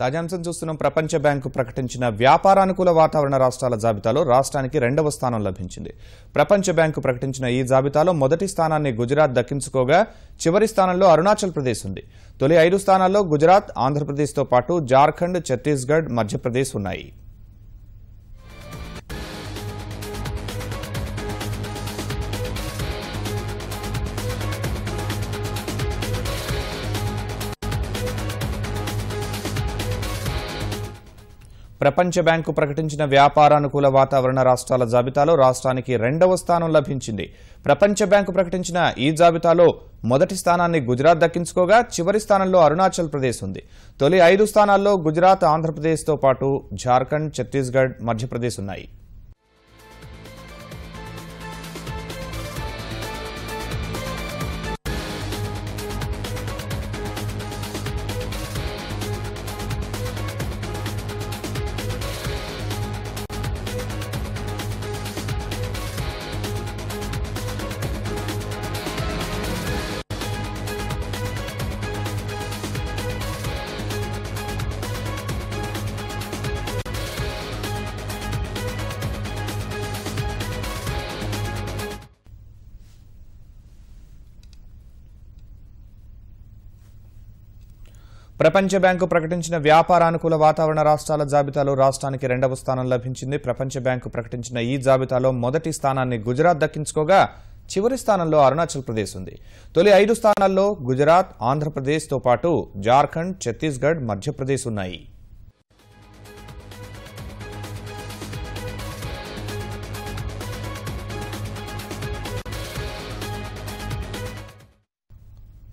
తాజాంశం చూస్తున్నాం. ప్రపంచ బ్యాంకు ప్రకటించిన వ్యాపారానుకూల వాతావరణ రాష్ట్రాల జాబితాలో రాష్ట్రానికి 2వ స్థానం లభించింది. ప్రపంచ బ్యాంకు ప్రకటించిన ఈ జాబితాలో మొదటి స్థానాన్ని గుజరాత్ దక్కించుకోగా చివరి స్థానంలో అరుణాచల్ ప్రదేశ్ ఉంది. తొలి 5 స్థానాల్లో గుజరాత్, ఆంధ్రప్రదేశ్తో పాటు జార్ఖండ్, ఛత్తీస్గఢ్, మధ్యప్రదేశ్ ఉన్నాయి. ప్రపంచ బ్యాంకు ప్రకటించిన వ్యాపారానుకూల వాతావరణ రాష్ట్రాల జాబితాలో రాష్ట్రానికి 2వ స్థానం లభించింది. ప్రపంచ బ్యాంకు ప్రకటించిన ఈ జాబితాలో మొదటి స్థానాన్ని గుజరాత్ దక్కించుకోగా చివరి స్థానంలో అరుణాచల్ ప్రదేశ్ ఉంది. తొలి 5 స్థానాల్లో గుజరాత్, ఆంధ్రప్రదేశ్తో పాటు జార్ఖండ్, ఛత్తీస్గఢ్, మధ్యప్రదేశ్ ఉన్నాయి. ప్రపంచ బ్యాంకు ప్రకటించిన వ్యాపారానుకూల వాతావరణ రాష్ట్రాల జాబితాలో రాష్ట్రానికి 2వ స్థానం లభించింది. ప్రపంచ బ్యాంకు ప్రకటించిన ఈ జాబితాలో మొదటి స్థానాన్ని గుజరాత్ దక్కించుకోగా చివరి స్థానంలో అరుణాచల్ ప్రదేశ్ ఉంది. తొలి 5 స్థానాల్లో గుజరాత్, ఆంధ్రప్రదేశ్తో పాటు జార్ఖండ్, ఛత్తీస్గఢ్, మధ్యప్రదేశ్ ఉన్నాయి.